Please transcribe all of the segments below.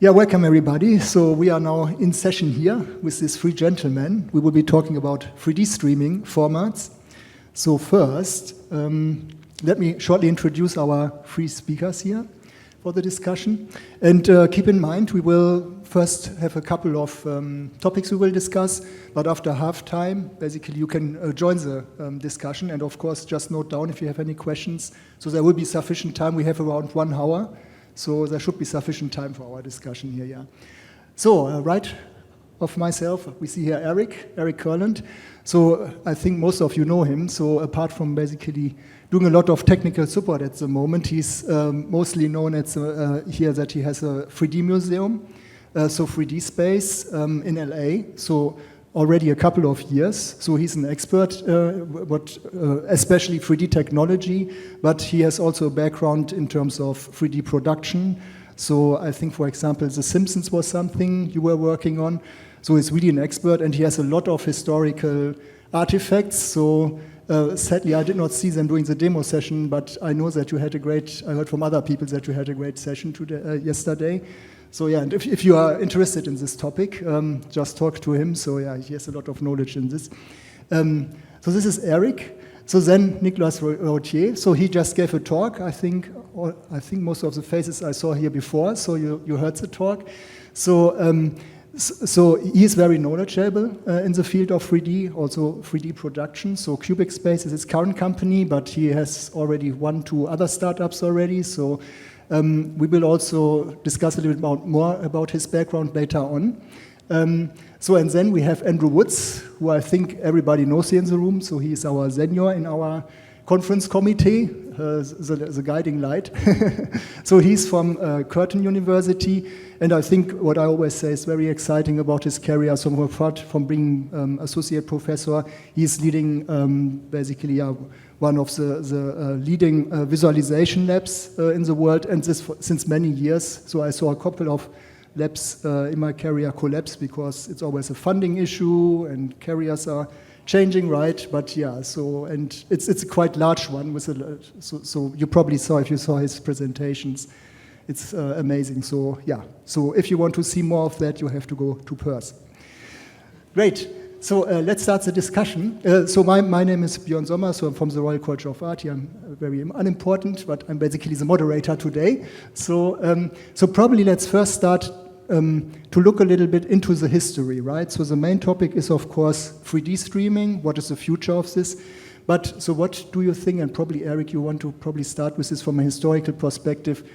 Yeah, welcome everybody. So we are now in session here with these three gentlemen. We will be talking about 3D streaming formats. So first, let me shortly introduce our three speakers here for the discussion. And keep in mind, we will first have a couple of topics we will discuss, but after halftime, basically you can join the discussion. And of course, just note down if you have any questions. So there will be sufficient time. We have around 1 hour. So there should be sufficient time for our discussion here, yeah. So right of myself, we see here Eric Kurland. So I think most of you know him. So apart from basically doing a lot of technical support at the moment, he's mostly known as here that he has a 3D museum, so CubicSpace in LA. So already a couple of years. So he's an expert, especially 3D technology, but he has also a background in terms of 3D production. So I think, for example, The Simpsons was something you were working on. So he's really an expert, and he has a lot of historical artifacts. So sadly, I did not see them during the demo session, but I know that you had I heard from other people that you had a great session yesterday. So yeah, and if you are interested in this topic, just talk to him. So yeah, he has a lot of knowledge in this. So this is Eric. So then Nicolas Routhier. So he just gave a talk. I think most of the faces I saw here before. So you heard the talk. So he is very knowledgeable in the field of 3D, also 3D production. So CubicSpace is his current company, but he has already 1-2 other startups already. So we will also discuss a little bit more about his background later on. And then we have Andrew Woods, who I think everybody knows here in the room. So he is our senior in our conference committee, the guiding light. So he's from Curtin University. And I think what I always say is very exciting about his career. So apart from being associate professor, he's leading basically one of the leading visualization labs in the world, and this since many years. So I saw a couple of labs in my career collapse because it's always a funding issue and careers are changing, right? But yeah, so, and it's a quite large one. So you probably saw, if you saw his presentations, it's amazing. So yeah, so if you want to see more of that, you have to go to Perth. Great. So let's start the discussion. So my name is Bjorn Sommer, so I'm from the Royal College of Art. Here I'm very unimportant, but I'm basically the moderator today. So probably let's first start to look a little bit into the history, right? So the main topic is, of course, 3D streaming. What is the future of this? But so what do you think, and probably Eric, you want to probably start with this from a historical perspective,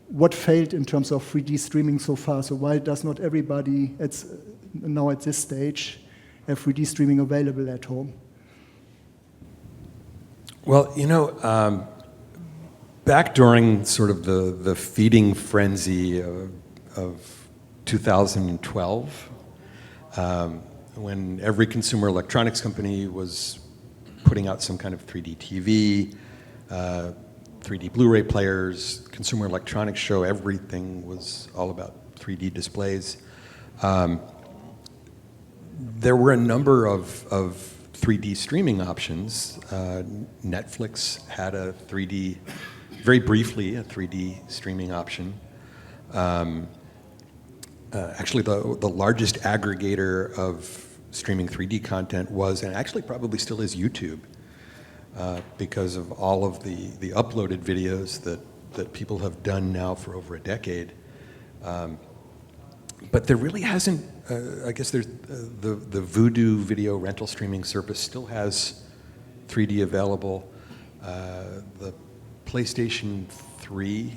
what failed in terms of 3D streaming so far? So why does not everybody now at this stage have 3D streaming available at home? Well, you know, back during sort of the feeding frenzy of 2012, when every consumer electronics company was putting out some kind of 3D TV, 3D Blu-ray players, consumer electronics show, everything was all about 3D displays. There were a number of 3D streaming options. Netflix had very briefly, a 3D streaming option. Actually, the largest aggregator of streaming 3D content was, and actually probably still is, YouTube, because of all of the uploaded videos that people have done now for over a decade. But there really hasn't, I guess there's the Voodoo video rental streaming service still has 3D available. The PlayStation 3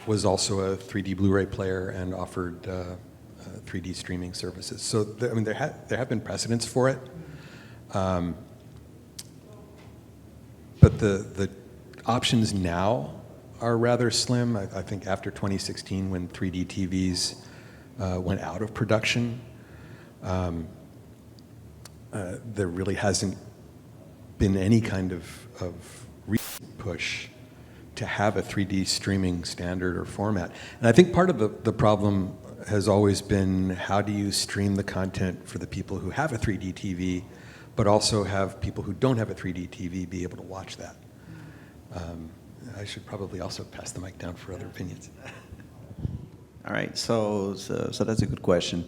was also a 3D Blu-ray player and offered 3D streaming services. So there have been precedents for it. But the options now are rather slim. I think after 2016, when 3D TVs went out of production, there really hasn't been any kind of push to have a 3D streaming standard or format. And I think part of the problem has always been, how do you stream the content for the people who have a 3D TV, but also have people who don't have a 3D TV be able to watch that? I should probably also pass the mic down for other opinions. All right, so that's a good question.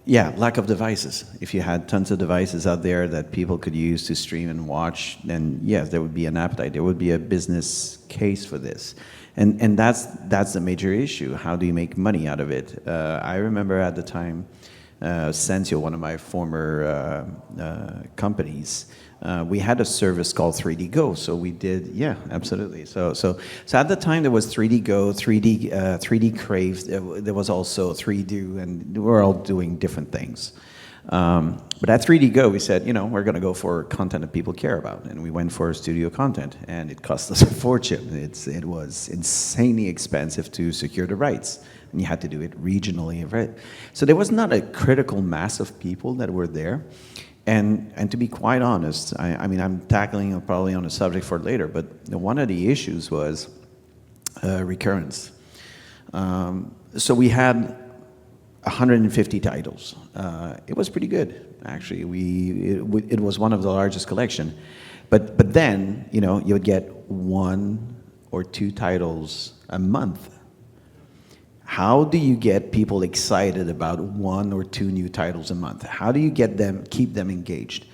Yeah, lack of devices. If you had tons of devices out there that people could use to stream and watch, then yes, there would be an appetite. There would be a business case for this. And that's the major issue. How do you make money out of it? I remember at the time, Sensio, one of my former companies, we had a service called 3D Go. So we did, yeah, absolutely. So at the time there was 3D Go, 3D Crave. There was also 3D, and we were all doing different things. But at 3D Go, we said, we're going to go for content that people care about, and we went for studio content, and it cost us a fortune. It was insanely expensive to secure the rights, and you had to do it regionally, right? So there was not a critical mass of people that were there. And to be quite honest, I mean, I'm tackling probably on a subject for later, but one of the issues was recurrence. So we had 150 titles. It was pretty good, actually. It was one of the largest collection. But then, you would get 1 or 2 titles a month. How do you get people excited about 1 or 2 new titles a month? How do you keep them engaged?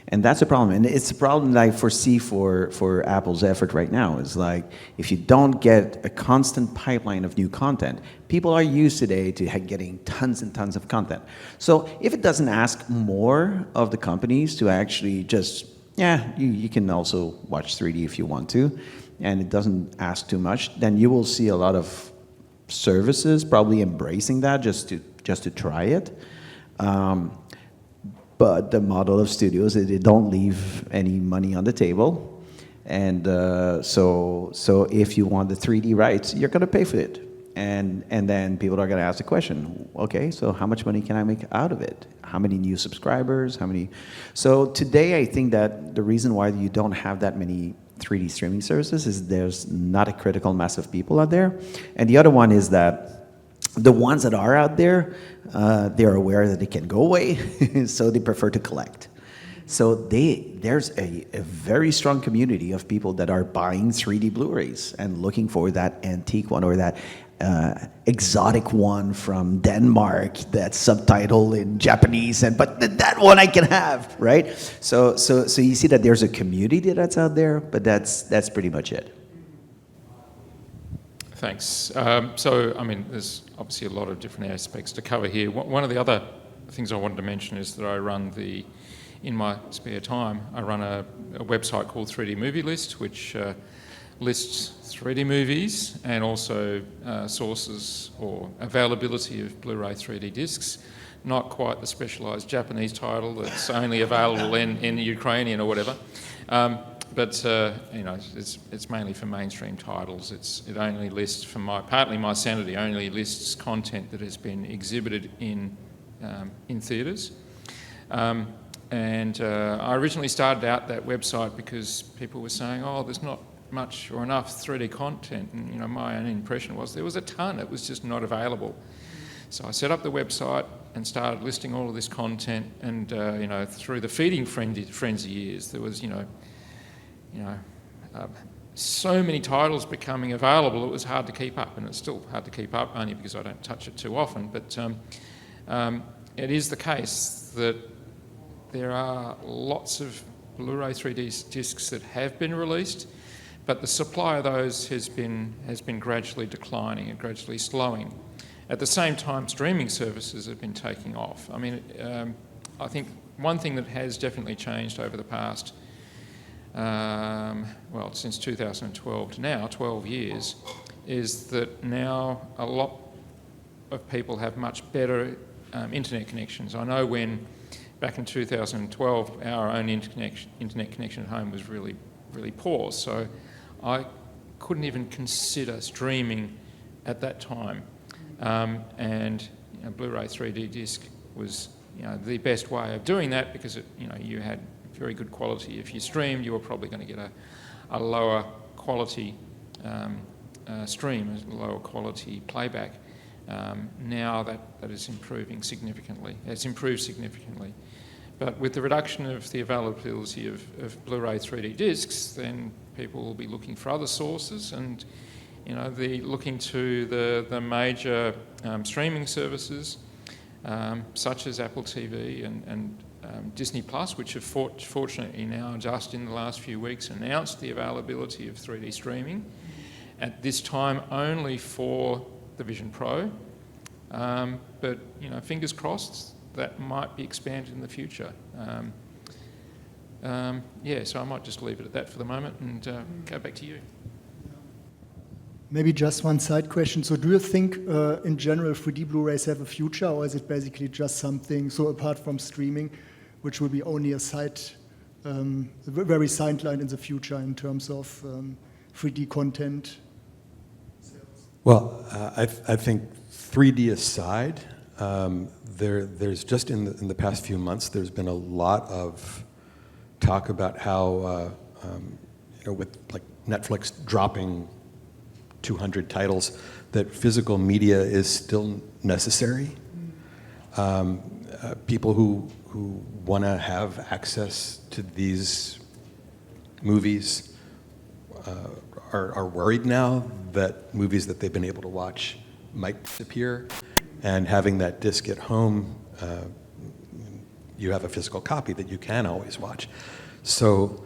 And that's a problem. And it's a problem that I foresee for Apple's effort right now. Is like, if you don't get a constant pipeline of new content, people are used today to getting tons and tons of content. So if it doesn't ask more of the companies to actually just, you can also watch 3D if you want to, and it doesn't ask too much, then you will see a lot of services probably embracing that just to try it. But the model of studios is they don't leave any money on the table, and so if you want the 3D rights, you're going to pay for it, and then people are going to ask the question, okay, so how much money can I make out of it? How many new subscribers? How many? So today, I think that the reason why you don't have that many 3D streaming services is there's not a critical mass of people out there. And the other one is that the ones that are out there, they're aware that they can go away, so they prefer to collect. So there's a very strong community of people that are buying 3D Blu-rays and looking for that antique one or that exotic one from Denmark that's subtitled in Japanese, but that one I can have, right? So you see that there's a community that's out there, but that's pretty much it. Thanks. So, I mean, there's obviously a lot of different aspects to cover here. One of the other things I wanted to mention is that I run in my spare time, I run a website called 3D Movie List, which lists 3D movies and also sources or availability of Blu-ray 3D discs. Not quite the specialised Japanese title that's only available in Ukrainian or whatever. But it's mainly for mainstream titles. It only lists, partly my sanity, only lists content that has been exhibited in theatres. And I originally started out that website because people were saying, there's not much or enough 3D content, and my own impression was there was a ton. It was just not available. So I set up the website and started listing all of this content, and through the feeding frenzy years, there was so many titles becoming available, it was hard to keep up, and it's still hard to keep up, only because I don't touch it too often. But it is the case that there are lots of Blu-ray 3D discs that have been released, but the supply of those has been gradually declining and gradually slowing. At the same time, streaming services have been taking off. I mean, I think one thing that has definitely changed over the past, since 2012 to now, 12 years, is that now a lot of people have much better internet connections. I know when back in 2012, our own internet connection at home was really, really poor, so I couldn't even consider streaming at that time. And Blu-ray 3D disc was the best way of doing that, because you had very good quality. If you streamed, you were probably going to get a lower quality stream, a lower quality playback. Now that is improving significantly. It's improved significantly. But with the reduction of the availability of Blu-ray 3D discs, then people will be looking for other sources, and looking to the major streaming services such as Apple TV and Disney Plus, which have fortunately now just in the last few weeks announced the availability of 3D streaming. At this time only for the Vision Pro, but fingers crossed that might be expanded in the future. So I might just leave it at that for the moment and go back to you. Maybe just one side question. So do you think in general 3D Blu-rays have a future, or is it basically just something, so apart from streaming, which will be only a very sideline in the future in terms of 3D content? Well, I think 3D aside, there's just in the past few months, there's been a lot of talk about how, with like Netflix dropping 200 titles, that physical media is still necessary. People who want to have access to these movies are worried now that movies that they've been able to watch might disappear, and having that disc at home, you have a physical copy that you can always watch. So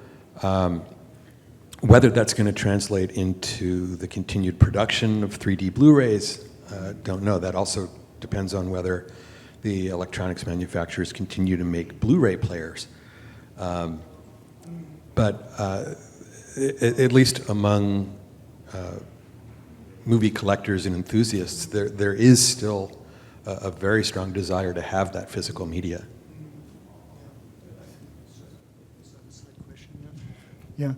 whether that's going to translate into the continued production of 3D Blu-rays, don't know. That also depends on whether the electronics manufacturers continue to make Blu-ray players. But at least among movie collectors and enthusiasts, there is still a very strong desire to have that physical media. Yeah,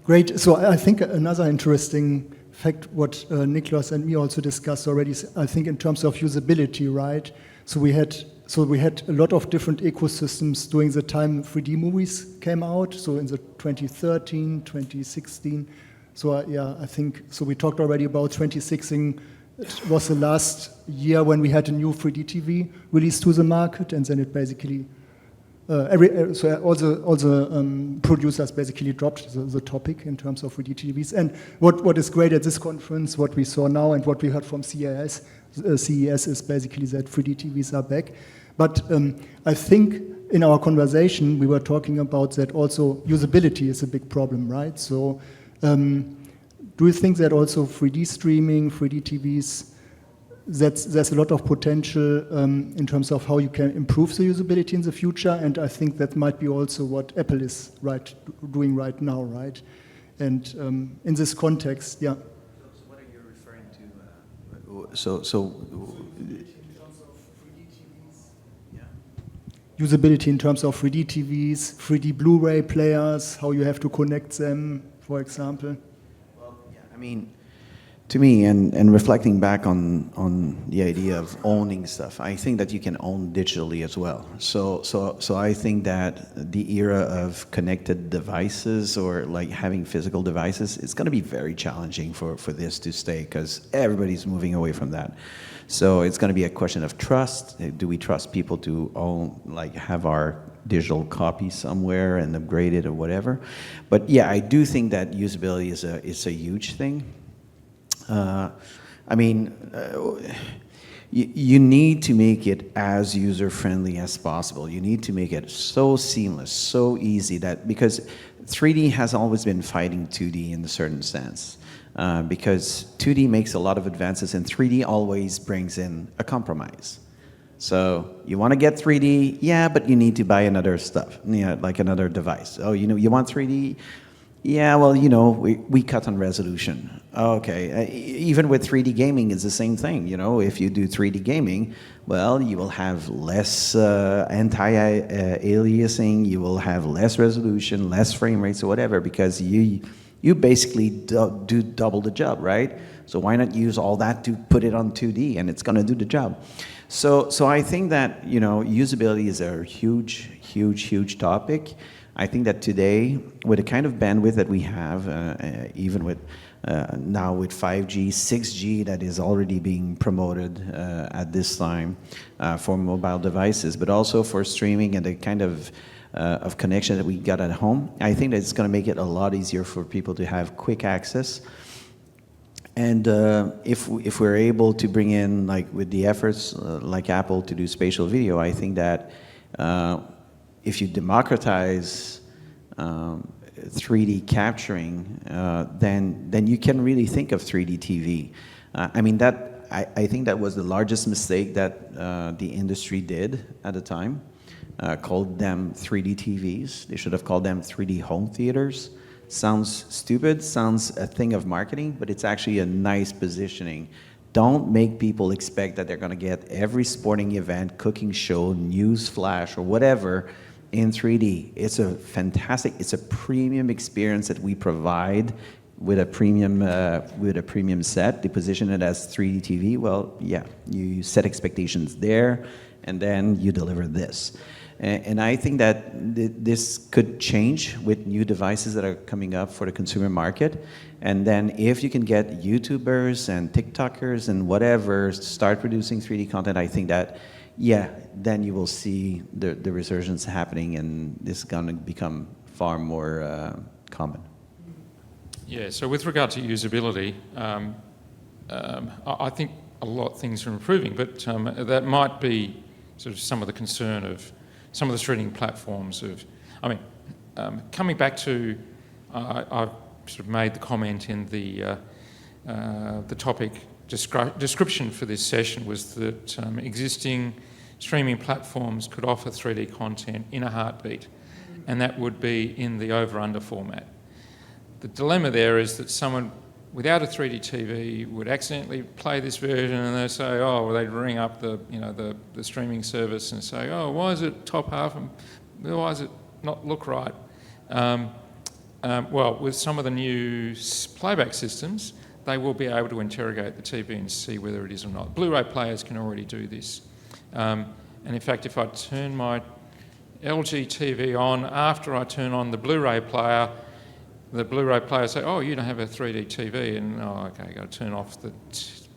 great. So I think another interesting fact, what Niklas and me also discussed already, is I think in terms of usability, right? So we had a lot of different ecosystems during the time 3D movies came out. So in the 2013, 2016. So I think so. We talked already about 2016. It was the last year when we had a new 3D TV released to the market, and then it basically. All the producers basically dropped the topic in terms of 3D TVs. And what is great at this conference, what we saw now and what we heard from CES is basically that 3D TVs are back. But I think in our conversation we were talking about that also usability is a big problem, right? So do you think that also 3D streaming, 3D TVs, there's a lot of potential in terms of how you can improve the usability in the future, and I think that might be also what Apple is doing right now, right? And in this context, yeah. So what are you referring to? Usability in terms of 3D TVs, 3D Blu-ray players, how you have to connect them, for example. Well, yeah, I mean, to me, and reflecting back on the idea of owning stuff, I think that you can own digitally as well. So I think that the era of connected devices or like having physical devices, it's going to be very challenging for this to stay because everybody's moving away from that. So it's going to be a question of trust. Do we trust people to own, like have our digital copy somewhere and upgrade it or whatever? But yeah, I do think that usability is a huge thing. I mean, you need to make it as user-friendly as possible. You need to make it so seamless, so easy that, because 3D has always been fighting 2D in a certain sense. Because 2D makes a lot of advances and 3D always brings in a compromise. So you want to get 3D, yeah, but you need to buy another stuff, like another device. Oh, you want 3D? Yeah, well, we cut on resolution. Okay, even with 3D gaming, it's the same thing. If you do 3D gaming, well, you will have less anti-aliasing, you will have less resolution, less frame rates or whatever, because you basically do double the job, right? So why not use all that to put it on 2D, and it's going to do the job. So I think that usability is a huge, huge, huge topic. I think that today, with the kind of bandwidth that we have, even with now with 5G, 6G that is already being promoted at this time for mobile devices, but also for streaming and the kind of connection that we got at home, I think that it's going to make it a lot easier for people to have quick access. And if we're able to bring in, like with the efforts like Apple to do spatial video, I think that if you democratize 3D capturing, then you can really think of 3D TV. I mean, I think that was the largest mistake that the industry did at the time. Called them 3D TVs. They should have called them 3D home theaters. Sounds stupid, sounds a thing of marketing, but it's actually a nice positioning. Don't make people expect that they're going to get every sporting event, cooking show, news flash, or whatever in 3D. It's a fantastic, it's a premium experience that we provide with a premium set. They position it as 3D TV. Well, yeah, you set expectations there, and then you deliver this. And I think that this could change with new devices that are coming up for the consumer market. And then if you can get YouTubers and TikTokers and whatever start producing 3D content, I think that, yeah, then you will see the resurgence happening, and this is going to become far more common. Yeah, so with regard to usability, I think a lot of things are improving, but that might be sort of some of the concern of some of the streaming platforms coming back to, I've sort of made the comment in the topic description for this session was that existing streaming platforms could offer 3D content in a heartbeat, and that would be in the over-under format. The dilemma there is that someone without a 3D TV would accidentally play this version, and they say, oh, well, they'd ring up the streaming service and say, oh, why is it top half and why does it not look right? Well, with some of the new playback systems, they will be able to interrogate the TV and see whether it is or not. Blu-ray players can already do this. And in fact, if I turn my LG TV on after I turn on the Blu-ray player say, oh, you don't have a 3D TV, and oh, okay, I've got to turn off the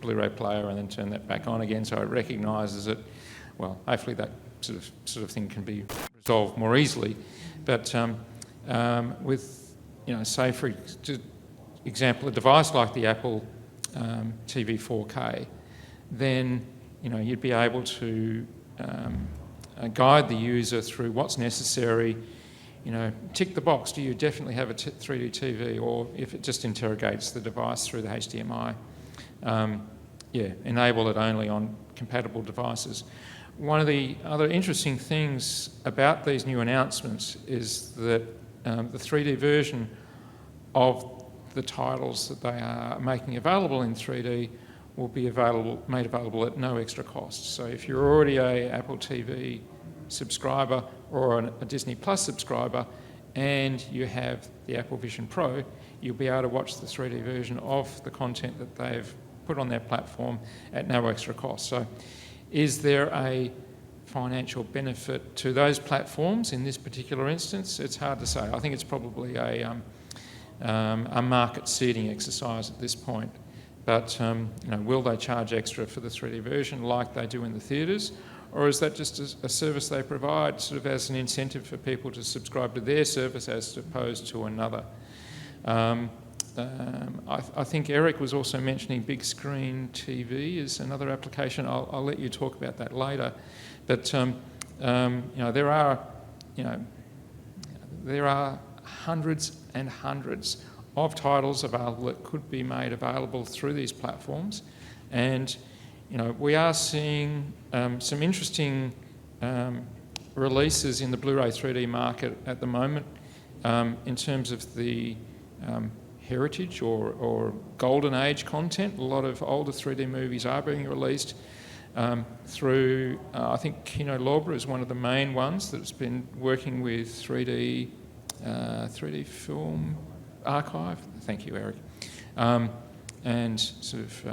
Blu-ray player and then turn that back on again so it recognises it. Well, hopefully that sort of thing can be resolved more easily. But with, say for example, a device like the Apple TV 4K, then you'd be able to guide the user through what's necessary. Tick the box, do you definitely have a 3D TV? Or if it just interrogates the device through the HDMI, enable it only on compatible devices. One of the other interesting things about these new announcements is that the 3D version of the titles that they are making available in 3D will be made available at no extra cost. So if you're already an Apple TV subscriber or a Disney Plus subscriber and you have the Apple Vision Pro, you'll be able to watch the 3D version of the content that they've put on their platform at no extra cost. So is there a financial benefit to those platforms in this particular instance? It's hard to say. I think it's probably a market seeding exercise at this point. But will they charge extra for the 3D version like they do in the theatres? Or is that just a service they provide sort of as an incentive for people to subscribe to their service as opposed to another? I think Eric was also mentioning big screen TV is another application. I'll let you talk about that later. But there are hundreds and hundreds of titles available that could be made available through these platforms, and we are seeing some interesting releases in the Blu-ray 3D market at the moment in terms of the heritage or golden age content. A lot of older 3D movies are being released through, I think Kino Lorber is one of the main ones that's been working with 3D Film Archive. Thank you, Eric. And sort of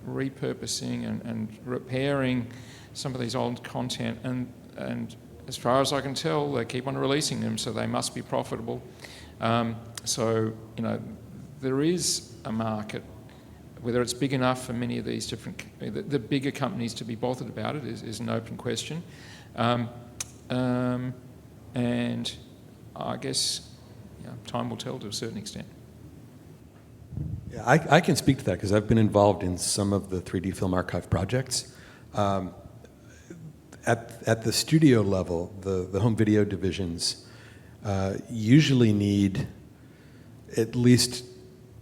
repurposing and repairing some of these old content. And as far as I can tell, they keep on releasing them, so they must be profitable. So, there is a market. Whether it's big enough for many of these different, the bigger companies to be bothered about it is an open question. And I guess time will tell to a certain extent. Yeah, I can speak to that because I've been involved in some of the 3D film archive projects. At the studio level, the home video divisions usually need at least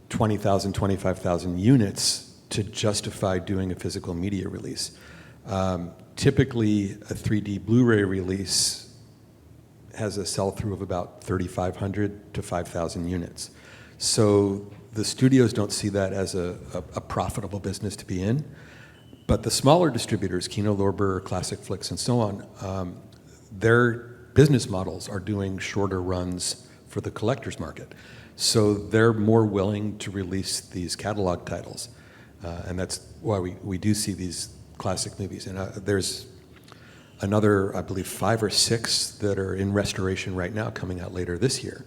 20,000, 25,000 units to justify doing a physical media release. Typically, a 3D Blu-ray release has a sell-through of about 3,500 to 5,000 units. So the studios don't see that as a profitable business to be in. But the smaller distributors, Kino Lorber, Classic Flicks, and so on, their business models are doing shorter runs for the collector's market. So they're more willing to release these catalog titles. And that's why we do see these classic movies. And there's another, I believe, 5 or 6 that are in restoration right now, coming out later this year.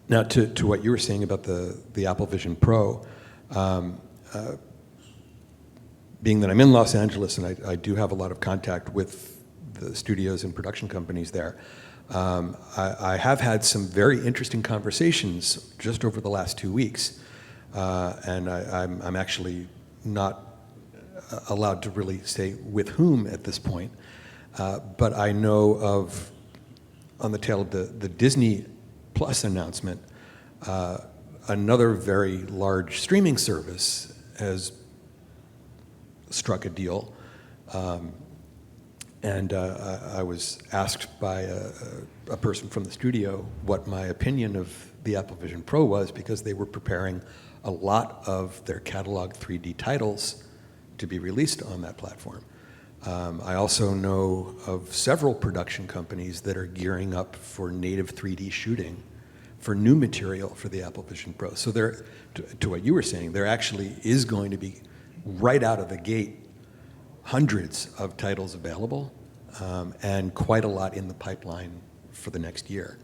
Now, to what you were saying about the Apple Vision Pro, being that I'm in Los Angeles and I do have a lot of contact with the studios and production companies there, I have had some very interesting conversations just over the last 2 weeks, and I'm actually not allowed to really say with whom at this point, but I know of, on the tail of the Disney Plus announcement, another very large streaming service has struck a deal, and I was asked by a person from the studio what my opinion of the Apple Vision Pro was, because they were preparing a lot of their catalog 3D titles to be released on that platform. I also know of several production companies that are gearing up for native 3D shooting for new material for the Apple Vision Pro. So there, to what you were saying, there actually is going to be, right out of the gate, hundreds of titles available, and quite a lot in the pipeline for the next year.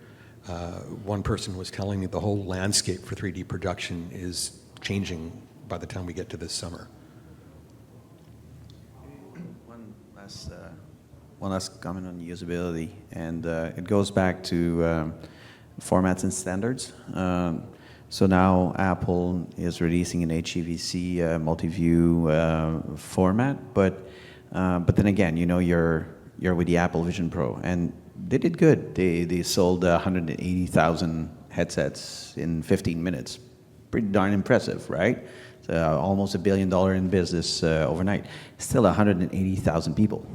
One person was telling me the whole landscape for 3D production is changing by the time we get to this summer. One last comment on usability, and it goes back to formats and standards. So now Apple is releasing an HEVC multi-view format, but then again, you know, you're with the Apple Vision Pro, and they did good. They sold 180,000 headsets in 15 minutes. Pretty darn impressive, right? Almost $1 billion in business overnight. Still 180,000 people,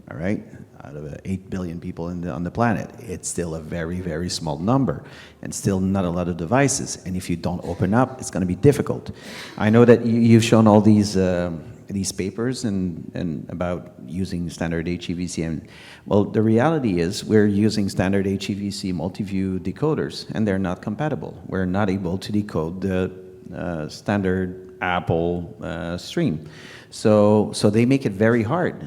all right? Out of 8 billion people on the planet. It's still a very, very small number, and still not a lot of devices. And if you don't open up, it's going to be difficult. I know that you've shown all these papers and about using standard HEVC. And well, the reality is we're using standard HEVC multi-view decoders, and they're not compatible. We're not able to decode the standard Apple stream. So they make it very hard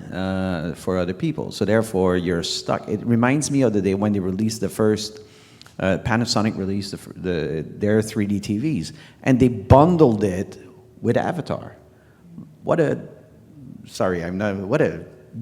for other people. So therefore, you're stuck. It reminds me of the day when they released the first, Panasonic released their 3D TVs, and they bundled it with Avatar. What a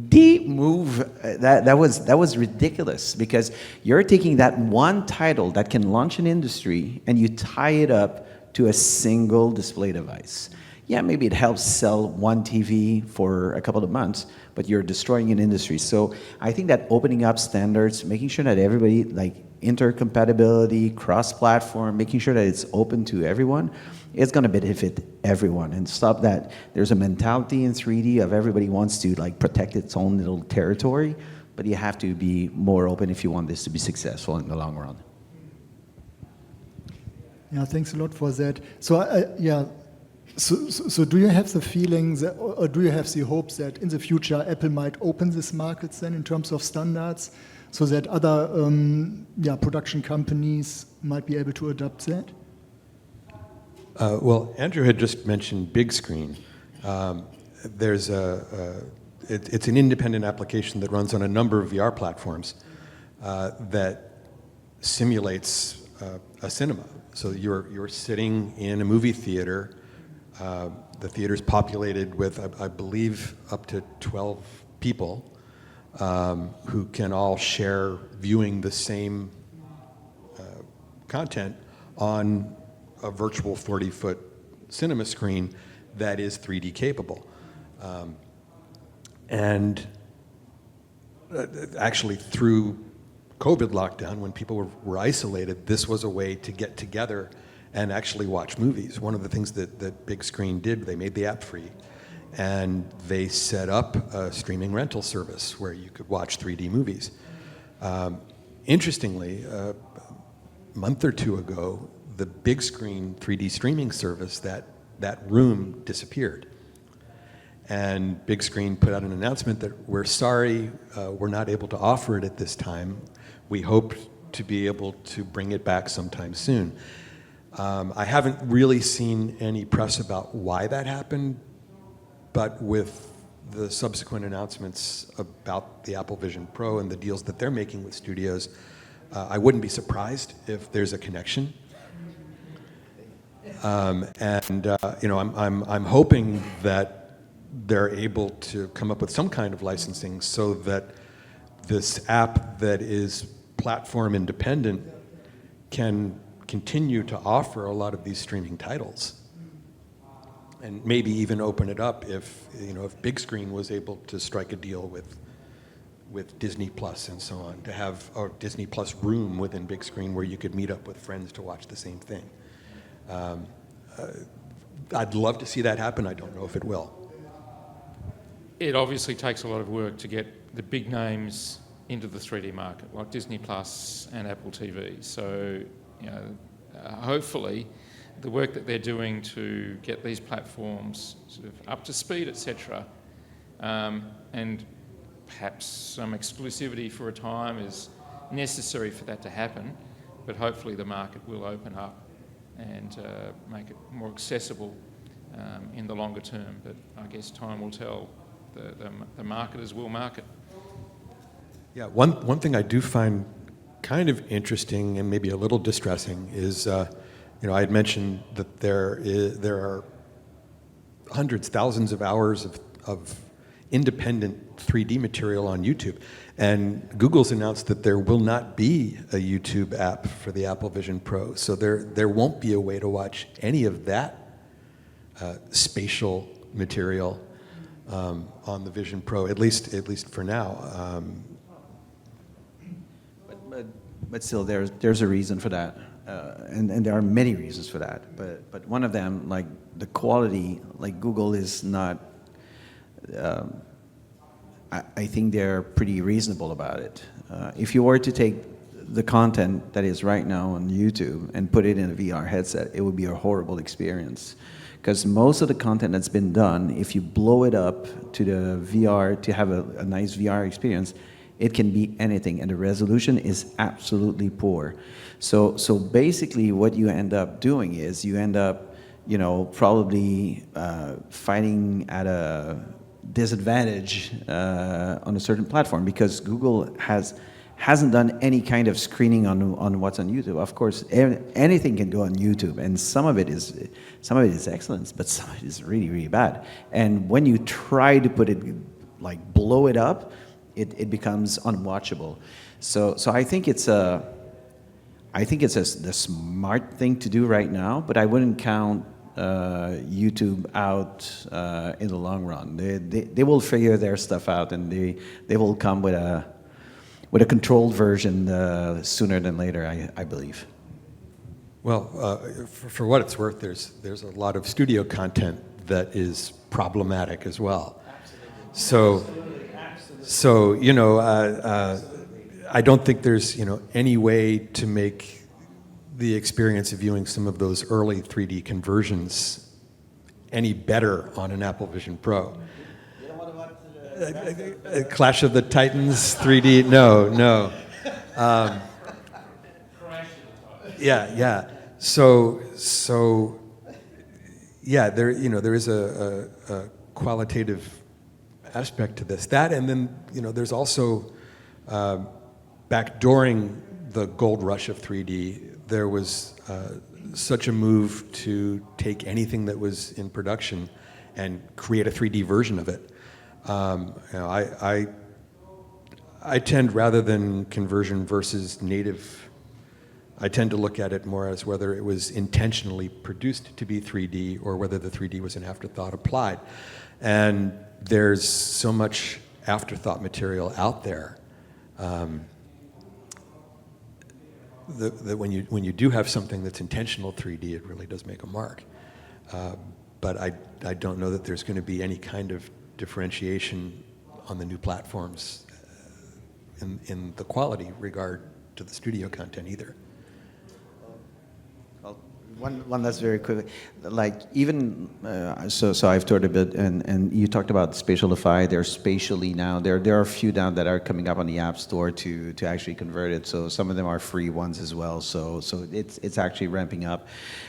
deep move. That was ridiculous, because you're taking that one title that can launch an industry and you tie it up to a single display device. Yeah, maybe it helps sell one TV for a couple of months, but you're destroying an industry. So I think that opening up standards, making sure that everybody, like intercompatibility, cross-platform, making sure that it's open to everyone, it's going to benefit everyone. And stop that. There's a mentality in 3D of everybody wants to like protect its own little territory, but you have to be more open if you want this to be successful in the long run. Yeah, thanks a lot for that. So yeah. So do you have the feelings, or do you have the hopes that in the future Apple might open this market then in terms of standards, so that other production companies might be able to adopt that? Well, Andrew had just mentioned big screen. There's it's an independent application that runs on a number of VR platforms that simulates a cinema. So you're sitting in a movie theater. The theater's populated with, I believe, up to 12 people who can all share viewing the same content on a virtual 40-foot cinema screen that is 3D capable. And actually through COVID lockdown, when people were isolated, this was a way to get together and actually watch movies. One of the things that Big Screen did, they made the app free, and they set up a streaming rental service where you could watch 3D movies. Interestingly, a month or two ago, the Big Screen 3D streaming service, that room disappeared. And Big Screen put out an announcement that we're sorry, we're not able to offer it at this time. We hope to be able to bring it back sometime soon. I haven't really seen any press about why that happened, but with the subsequent announcements about the Apple Vision Pro and the deals that they're making with studios, I wouldn't be surprised if there's a connection. I'm hoping that they're able to come up with some kind of licensing so that this app that is platform independent can continue to offer a lot of these streaming titles, and maybe even open it up if Big Screen was able to strike a deal with Disney Plus and so on, to have a Disney Plus room within Big Screen where you could meet up with friends to watch the same thing. I'd love to see that happen. I don't know if it will. It obviously takes a lot of work to get the big names into the 3D market, like Disney Plus and Apple TV. So, hopefully, the work that they're doing to get these platforms sort of up to speed, etc., and perhaps some exclusivity for a time is necessary for that to happen. But hopefully, the market will open up and make it more accessible in the longer term. But I guess time will tell. The marketers will market. Yeah, one thing I do find kind of interesting and maybe a little distressing is, I had mentioned that there are hundreds, thousands of hours of independent 3D material on YouTube, and Google's announced that there will not be a YouTube app for the Apple Vision Pro, so there won't be a way to watch any of that spatial material on the Vision Pro, at least for now. But still, there's a reason for that, and there are many reasons for that. But one of them, like the quality, like Google is not. I think they're pretty reasonable about it. If you were to take the content that is right now on YouTube and put it in a VR headset, it would be a horrible experience. Because most of the content that's been done, if you blow it up to the VR to have a nice VR experience, it can be anything, and the resolution is absolutely poor. So basically what you end up doing is you end up, probably fighting at a disadvantage on a certain platform, because Google hasn't done any kind of screening on what's on YouTube. Of course, anything can go on YouTube, and some of it is excellent, but some of it is really, really bad. And when you try to put it, like blow it up, it becomes unwatchable. So I think it's the smart thing to do right now, but I wouldn't count YouTube out in the long run. They will figure their stuff out, and they will come with a controlled version sooner than later, I believe. Well, for what it's worth, there's a lot of studio content that is problematic as well. Absolutely. So I don't think there's any way to make the experience of viewing some of those early 3D conversions any better on an Apple Vision Pro. Clash of the Titans 3D? No. Yeah. So yeah, there is a qualitative aspect to this. That, and then there's also back during the gold rush of 3D, there was such a move to take anything that was in production and create a 3D version of it. I tend, rather than conversion versus native I tend to look at it more as whether it was intentionally produced to be 3D or whether the 3D was an afterthought applied. And there's so much afterthought material out there that when you do have something that's intentional 3D, it really does make a mark. But I don't know that there's going to be any kind of differentiation on the new platforms in the quality regard to the studio content either. One that's very quick, like even so I've toured a bit, and you talked about Spatialify. They're spatially now. There are a few now that are coming up on the App Store to actually convert it. So some of them are free ones as well. So it's actually ramping up.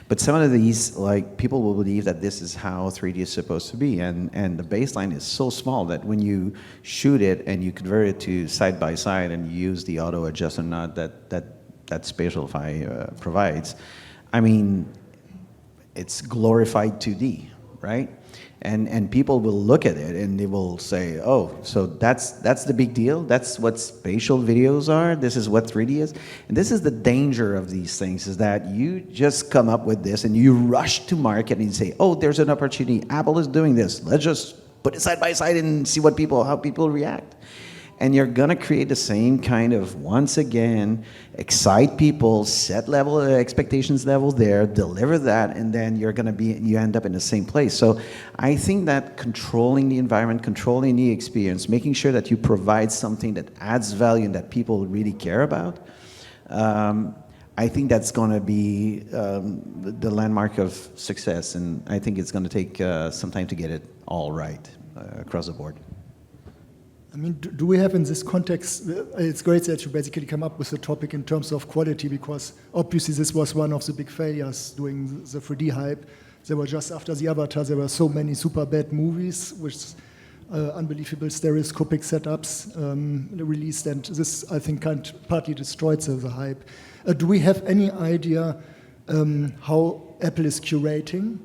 But some of these, like, people will believe that this is how 3D is supposed to be, and the baseline is so small that when you shoot it and you convert it to side by side and you use the auto adjust or not that Spatialify provides. I mean, it's glorified 2D, right? And people will look at it and they will say, oh, so that's the big deal? That's what spatial videos are? This is what 3D is? And this is the danger of these things, is that you just come up with this and you rush to market and you say, oh, there's an opportunity. Apple is doing this. Let's just put it side by side and see how people react. And you're gonna create the same kind of, once again, excite people, set expectations level there, deliver that, and then you end up in the same place. So I think that controlling the environment, controlling the experience, making sure that you provide something that adds value and that people really care about, I think that's gonna be the landmark of success, and I think it's gonna take some time to get it all right across the board. I mean, do we have in this context, it's great that you basically come up with a topic in terms of quality, because obviously this was one of the big failures during the 3D hype. There were just after the Avatar, there were so many super bad movies with unbelievable stereoscopic setups released, and this, I think, partly destroyed the hype. Do we have any idea how Apple is curating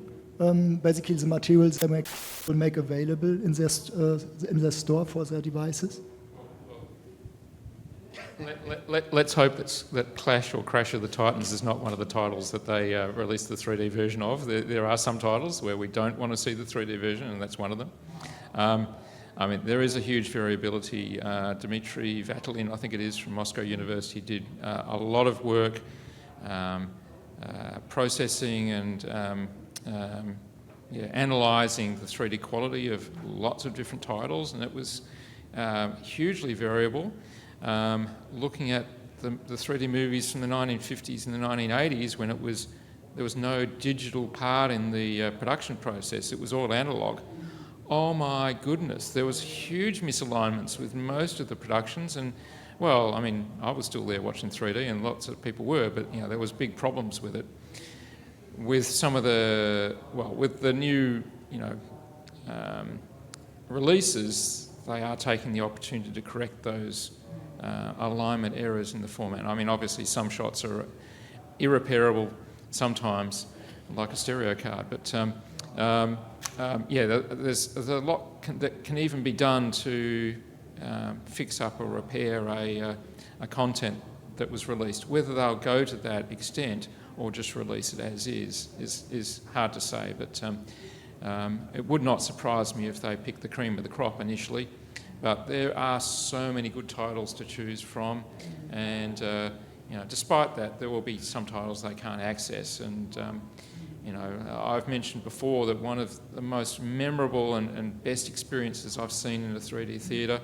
basically the materials they will make available in their store for their devices? Let's hope that Clash or Crash of the Titans is not one of the titles that they release the 3D version of. There are some titles where we don't want to see the 3D version, and that's one of them. I mean, there is a huge variability. Dmitry Vatilin, I think it is, from Moscow University, did a lot of work processing and analysing the 3D quality of lots of different titles, and it was hugely variable. Looking at the 3D movies from the 1950s and the 1980s, when there was no digital part in the production process, it was all analogue. Oh my goodness, there was huge misalignments with most of the productions, and well, I mean, I was still there watching 3D, and lots of people were, but there was big problems with it. With some of with the new, releases, they are taking the opportunity to correct those alignment errors in the format. I mean, obviously, some shots are irreparable sometimes, like a stereo card. But there's a lot that can even be done to fix up or repair a content that was released. Whether they'll go to that extent or just release it as is hard to say, but it would not surprise me if they picked the cream of the crop initially. But there are so many good titles to choose from, and despite that, there will be some titles they can't access. And I've mentioned before that one of the most memorable and best experiences I've seen in a 3D theatre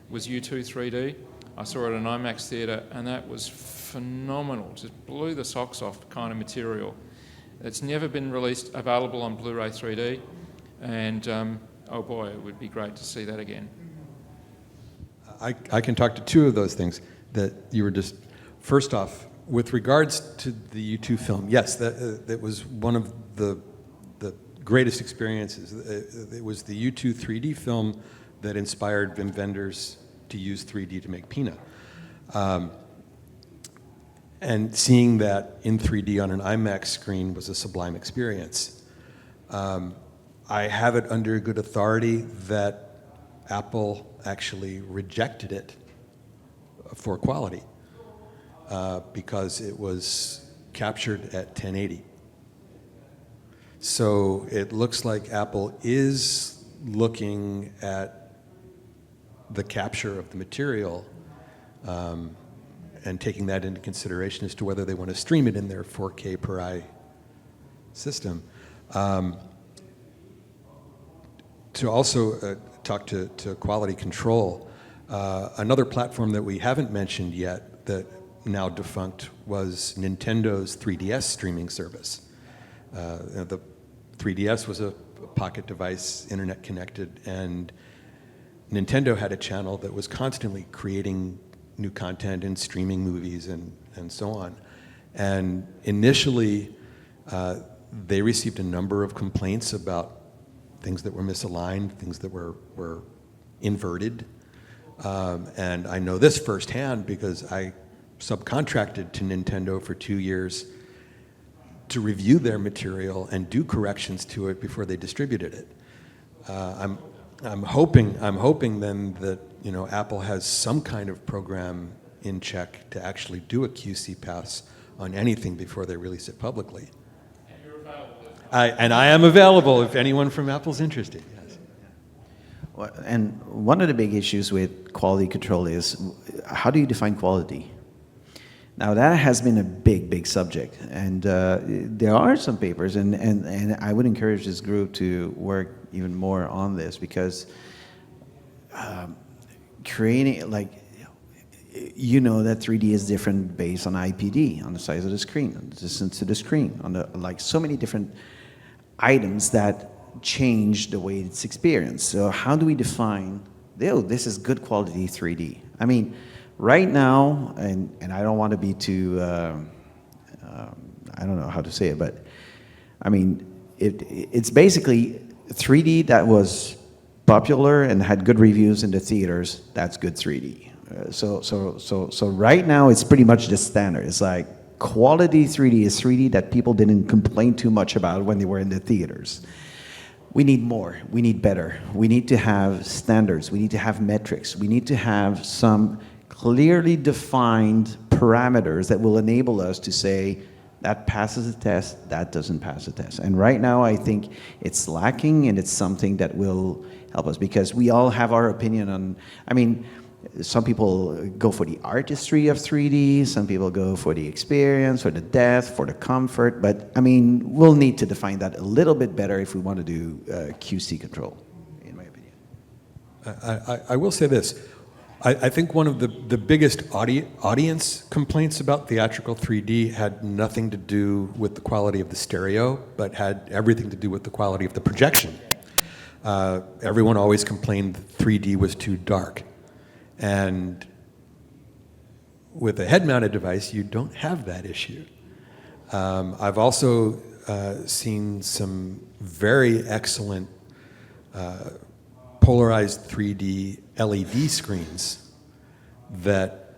was U2 3D. I saw it at an IMAX theatre, and that was phenomenal. Just blew the socks off kind of material. It's never been available on Blu-ray 3D, and oh boy, it would be great to see that again. I can talk to two of those things that you were just. First off, with regards to the U2 film, yes, that was one of the greatest experiences. It was the U2 3D film that inspired Wim Wenders to use 3D to make Pina. And seeing that in 3D on an IMAX screen was a sublime experience. I have it under good authority that Apple actually rejected it for quality. because it was captured at 1080. So it looks like Apple is looking at the capture of the material and taking that into consideration as to whether they want to stream it in their 4K per eye system. To also talk to quality control, another platform that we haven't mentioned yet that now defunct was Nintendo's 3DS streaming service. The 3DS was a pocket device, internet connected, and Nintendo had a channel that was constantly creating new content and streaming movies and so on. And initially, they received a number of complaints about things that were misaligned, things that were inverted. And I know this firsthand because I subcontracted to Nintendo for 2 years to review their material and do corrections to it before they distributed it. I'm hoping then that Apple has some kind of program in check to actually do a QC pass on anything before they release it publicly. And you're available. I am available if anyone from Apple's interested. Yes. Well, and one of the big issues with quality control is how do you define quality? Now that has been a big subject, and there are some papers, and I would encourage this group to work even more on this, because creating, that 3D is different based on IPD, on the size of the screen, on the distance to the screen, on so many different items that change the way it's experienced. So how do we define, this is good quality 3D? I mean, right now, and I don't want to be too, I don't know how to say it, but I mean, it's basically 3D that was popular and had good reviews in the theaters. That's good 3D. So right now it's pretty much the standard. It's like quality 3D is 3D that people didn't complain too much about when they were in the theaters. We need more. We need better. We need to have standards. We need to have metrics. We need to have some clearly defined parameters that will enable us to say that passes the test, that doesn't pass the test. And right now I think it's lacking, and it's something that will help us, because we all have our opinion on, I mean, some people go for the artistry of 3D, some people go for the experience, for the depth, for the comfort, but I mean, we'll need to define that a little bit better if we want to do QC control, in my opinion. I will say this. I think one of the biggest audience complaints about theatrical 3D had nothing to do with the quality of the stereo, but had everything to do with the quality of the projection. Everyone always complained that 3D was too dark. And with a head-mounted device, you don't have that issue. I've also seen some very excellent polarized 3D LED screens that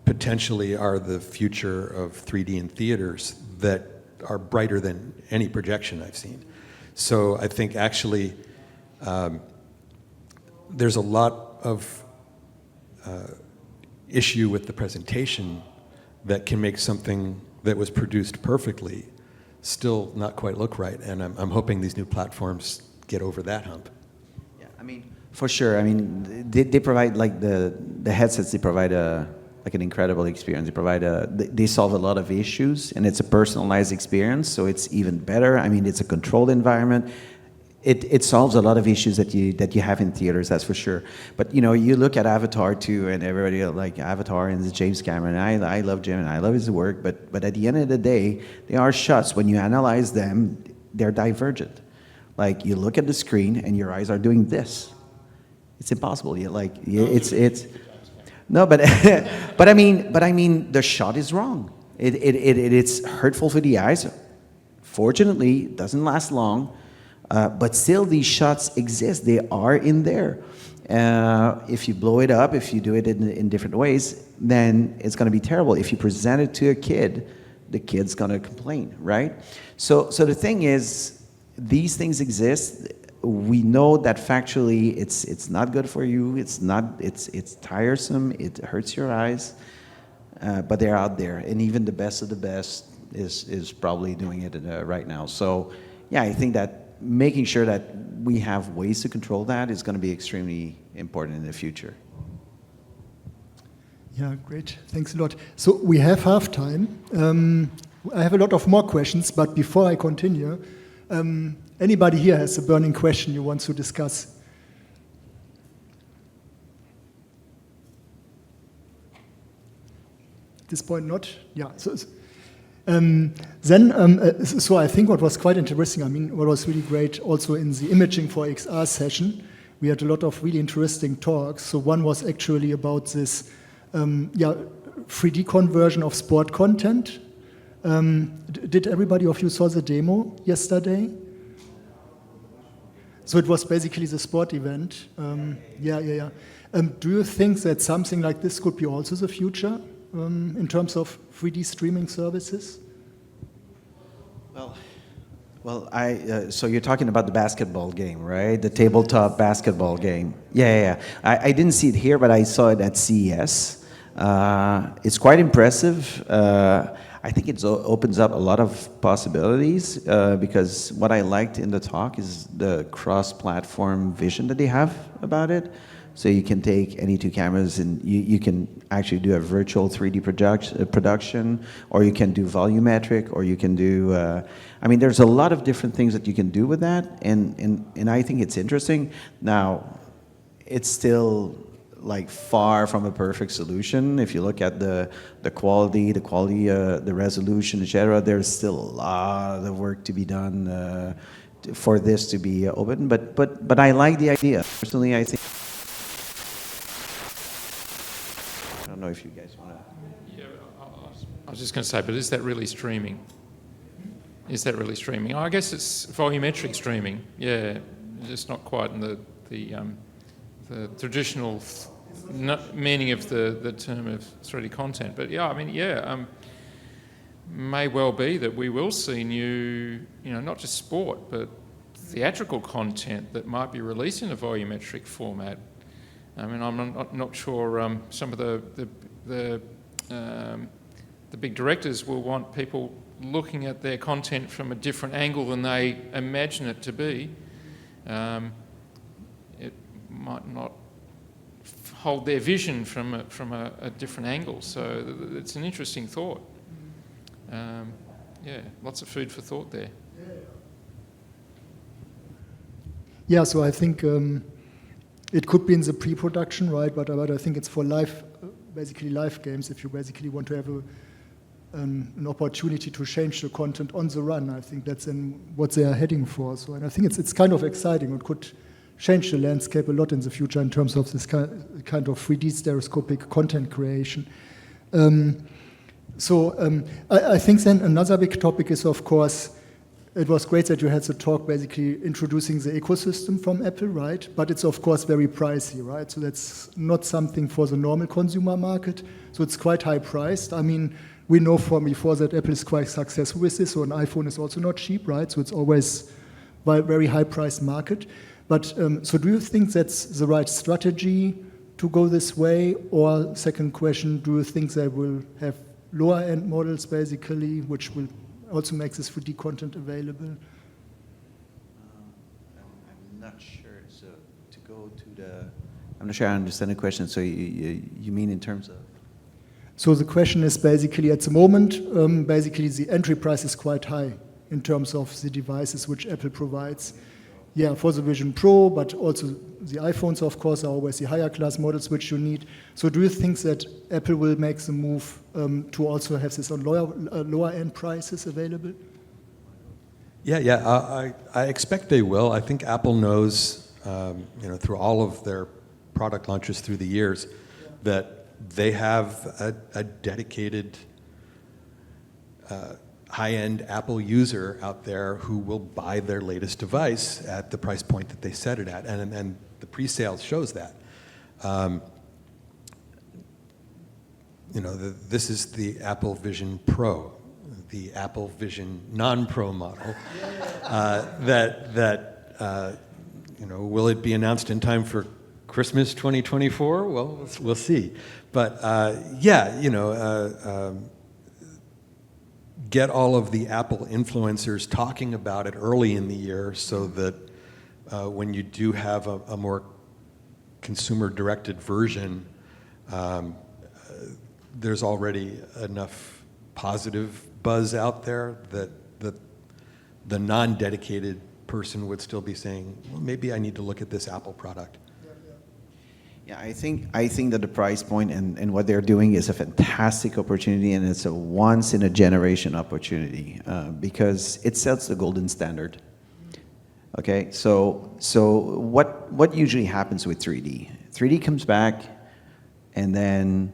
potentially are the future of 3D in theaters that are brighter than any projection I've seen. So I think actually there's a lot of issue with the presentation that can make something that was produced perfectly still not quite look right, and I'm hoping these new platforms get over that hump. Yeah, I mean, for sure. I mean, they provide, like the headsets, they provide like an incredible experience. They provide they solve a lot of issues, and it's a personalized experience, so it's even better. I mean, it's a controlled environment. It solves a lot of issues that you have in theaters, that's for sure. But you look at Avatar too, and everybody like Avatar and James Cameron. I love Jim and I love his work, but at the end of the day, there are shots when you analyze them, they're divergent. Like you look at the screen and your eyes are doing this. It's impossible. It's no, but but I mean the shot is wrong. It's hurtful for the eyes. Fortunately, it doesn't last long. But still, these shots exist. They are in there. If you blow it up, if you do it in different ways, then it's going to be terrible. If you present it to a kid, the kid's going to complain, right? So the thing is, these things exist. We know that factually, it's not good for you. It's tiresome. It hurts your eyes. but they're out there, and even the best of the best is probably doing it right now. So, yeah, I think that making sure that we have ways to control that is going to be extremely important in the future. Yeah, great. Thanks a lot. So we have halftime. I have a lot of more questions, but before I continue, anybody here has a burning question you want to discuss? At this point, not? Yeah. So I think what was quite interesting, I mean, what was really great also in the Imaging for XR session, we had a lot of really interesting talks. So one was actually about this 3D conversion of sport content. Did everybody of you saw the demo yesterday? So it was basically the sport event. Do you think that something like this could be also the future in terms of 3D streaming services? Well, so you're talking about the basketball game, right? The tabletop basketball game. Yeah. I didn't see it here, but I saw it at CES. It's quite impressive. I think it opens up a lot of possibilities because what I liked in the talk is the cross-platform vision that they have about it. So you can take any two cameras and you can actually do a virtual 3D production, or you can do volumetric, or you can do, there's a lot of different things that you can do with that, and I think it's interesting. Now, it's still like far from a perfect solution. If you look at the quality, the resolution, etc., there's still a lot of work to be done for this to be open. But I like the idea. Personally, I think. I don't know if you guys want to. Yeah, I was just going to say, but is that really streaming? Is that really streaming? I guess it's volumetric streaming. Yeah, just not quite in the traditional meaning of the term of 3D content. But may well be that we will see new, not just sport, but theatrical content that might be released in a volumetric format. I mean, I'm not sure some of the big directors will want people looking at their content from a different angle than they imagine it to be. It might not hold their vision from a different angle. So it's an interesting thought. Lots of food for thought there. Yeah, so I think it could be in the pre-production, right? But I think it's for live games. If you basically want to have an opportunity to change the content on the run, I think that's what they are heading for. So, and I think it's kind of exciting. It could change the landscape a lot in the future in terms of this kind of 3D stereoscopic content creation. I think then another big topic is, of course, it was great that you had the talk basically introducing the ecosystem from Apple, right? But it's, of course, very pricey, right? So that's not something for the normal consumer market. So it's quite high priced. I mean, we know from before that Apple is quite successful with this. So an iPhone is also not cheap, right? So it's always a very high priced market. But so do you think that's the right strategy to go this way? Or second question, do you think they will have lower end models basically, which will also make this 3D content available? I'm not sure. So to go to I'm not sure I understand the question. So you mean in terms of? So the question is basically at the moment, basically the entry price is quite high in terms of the devices which Apple provides. Yeah, for the Vision Pro, but also the iPhones, of course, are always the higher class models which you need. So do you think that Apple will make the move to also have this on lower end prices available? I expect they will. I think Apple knows, through all of their product launches through the years, that they have a dedicated high-end Apple user out there who will buy their latest device at the price point that they set it at, and the pre-sale shows that. This is the Apple Vision Pro, the Apple Vision non-Pro model. Will it be announced in time for Christmas 2024? Well, we'll see. But yeah, get all of the Apple influencers talking about it early in the year so that when you do have a more consumer-directed version, there's already enough positive buzz out there that the non-dedicated person would still be saying, well, maybe I need to look at this Apple product. Yeah, I think that the price point and what they're doing is a fantastic opportunity, and it's a once-in-a-generation opportunity because it sets the golden standard. Okay, so what usually happens with 3D? 3D comes back, and then,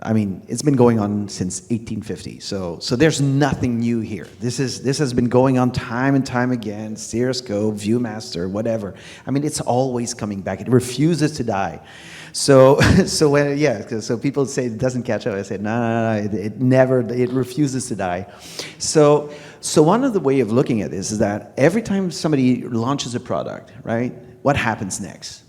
I mean, it's been going on since 1850. So there's nothing new here. This has been going on time and time again. Stereoscope, ViewMaster, whatever. I mean, it's always coming back. It refuses to die. So people say it doesn't catch up. I say no. It refuses to die. So one of the way of looking at this is that every time somebody launches a product, right? What happens next?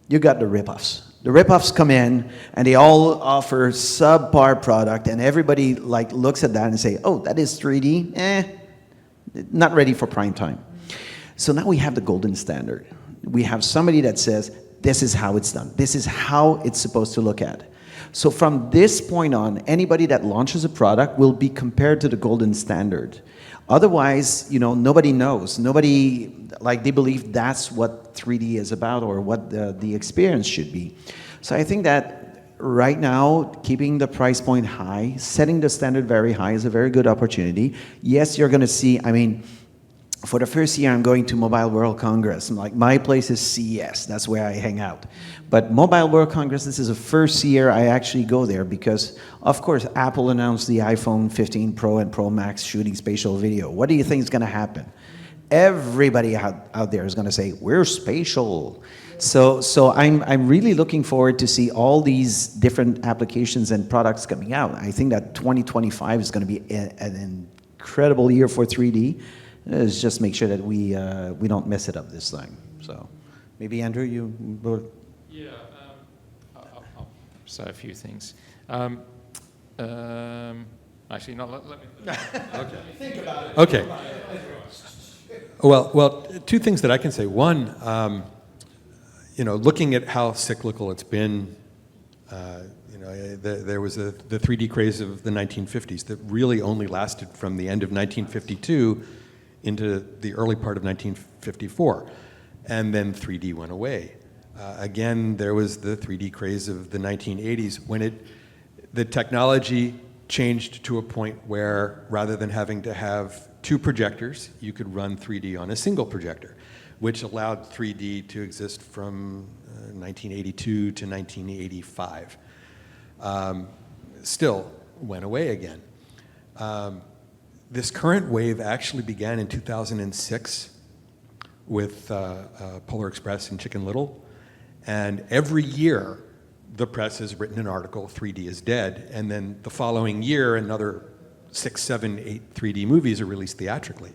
You got the ripoffs. The ripoffs come in, and they all offer subpar product, and everybody like looks at that and say, "Oh, that is 3D. Not ready for prime time." So now we have the golden standard. We have somebody that says, "This is how it's done. This is how it's supposed to look at." So from this point on, anybody that launches a product will be compared to the golden standard. Otherwise, nobody knows. Nobody, they believe that's what 3D is about or what the experience should be. So I think that right now, keeping the price point high, setting the standard very high is a very good opportunity. Yes, you're going to see, for the first year, I'm going to Mobile World Congress. My place is CES. That's where I hang out. But Mobile World Congress, this is the first year I actually go there because, of course, Apple announced the iPhone 15 Pro and Pro Max shooting spatial video. What do you think is going to happen? Everybody out there is going to say, we're spatial. So I'm really looking forward to see all these different applications and products coming out. I think that 2025 is going to be an incredible year for 3D. Let's just make sure that we don't mess it up this time. So maybe Andrew, you will. Yeah, I'll say a few things. Actually, no, let me. Okay. Think about it. Okay. Well, two things that I can say. One, looking at how cyclical it's been, there was the 3D craze of the 1950s that really only lasted from the end of 1952 into the early part of 1954, and then 3D went away. Again, there was the 3D craze of the 1980s when the technology changed to a point where rather than having to have two projectors, you could run 3D on a single projector, which allowed 3D to exist from 1982 to 1985. Still went away again. This current wave actually began in 2006 with Polar Express and Chicken Little. And every year, the press has written an article, 3D is dead. And then the following year, another 6, 7, 8 3D movies are released theatrically.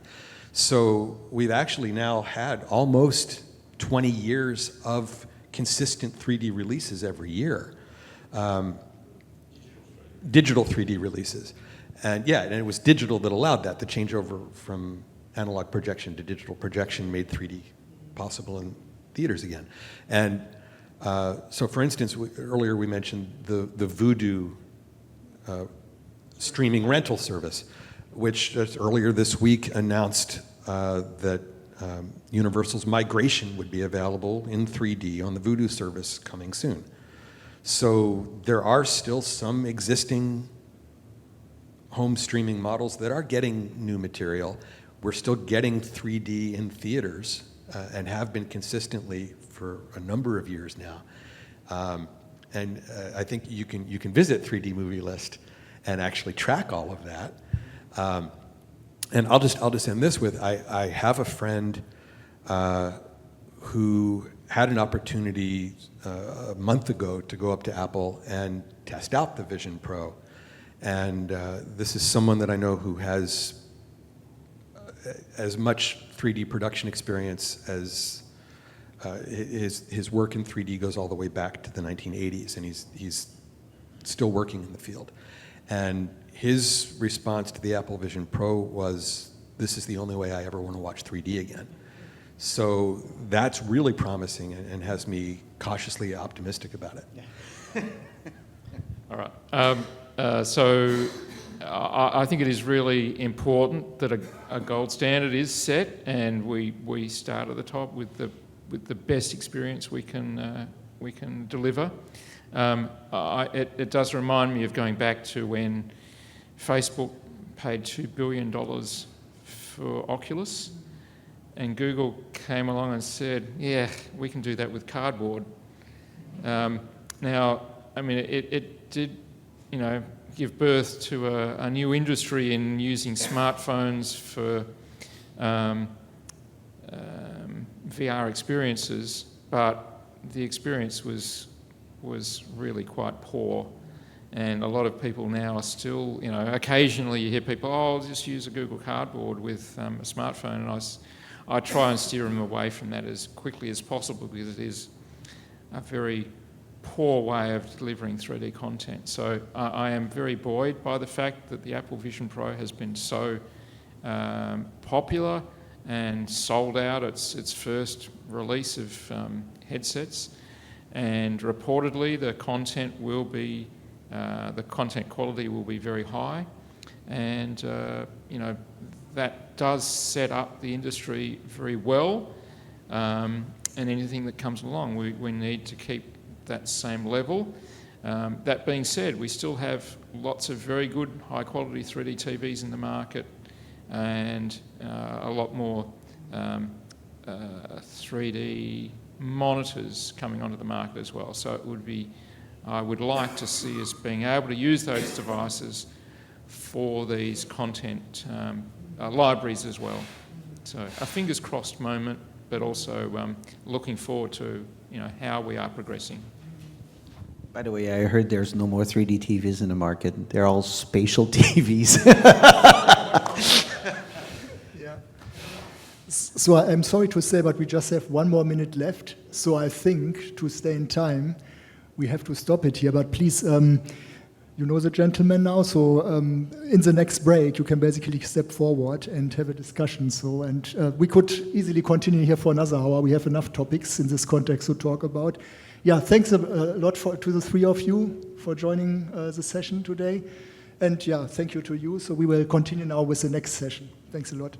So we've actually now had almost 20 years of consistent 3D releases every year. Digital 3D releases. And yeah, and it was digital that allowed that. The changeover from analog projection to digital projection made 3D possible in theaters again. And so for instance, earlier we mentioned the Voodoo streaming rental service, which just earlier this week announced that Universal's Migration would be available in 3D on the Voodoo service coming soon. So there are still some existing home streaming models that are getting new material. We're still getting 3D in theaters and have been consistently for a number of years now. And I think you can visit 3D Movie List and actually track all of that. And I'll just end this with, I have a friend who had an opportunity a month ago to go up to Apple and test out the Vision Pro. And this is someone that I know who has as much 3D production experience as his work in 3D goes all the way back to the 1980s, and he's still working in the field. And his response to the Apple Vision Pro was, "This is the only way I ever want to watch 3D again." So that's really promising and has me cautiously optimistic about it. All right. So I think it is really important that a gold standard is set, and we start at the top with the best experience we can deliver. It does remind me of going back to when Facebook paid $2 billion for Oculus, and Google came along and said, "Yeah, we can do that with cardboard." Now, I mean, it did, give birth to a new industry in using smartphones for VR experiences, but the experience was really quite poor. And a lot of people now are still, occasionally you hear people, "Oh, I'll just use a Google Cardboard with a smartphone," and I try and steer them away from that as quickly as possible, because it is a very poor way of delivering 3D content. So I am very buoyed by the fact that the Apple Vision Pro has been so popular and sold out its first release of headsets, and reportedly the content quality will be very high, and that does set up the industry very well, and anything that comes along, we need to keep that same level. That being said, we still have lots of very good high quality 3D TVs in the market, and a lot more 3D monitors coming onto the market as well. So I would like to see us being able to use those devices for these content libraries as well. So a fingers crossed moment, but also looking forward to how we are progressing. By the way, I heard there's no more 3D TVs in the market. They're all spatial TVs. Yeah. So I'm sorry to say, but we just have 1 more minute left. So I think to stay in time, we have to stop it here. But please, you know the gentleman now. So in the next break, you can basically step forward and have a discussion. So we could easily continue here for another hour. We have enough topics in this context to talk about. Yeah, thanks a lot to the three of you for joining the session today. And yeah, thank you to you. So we will continue now with the next session. Thanks a lot.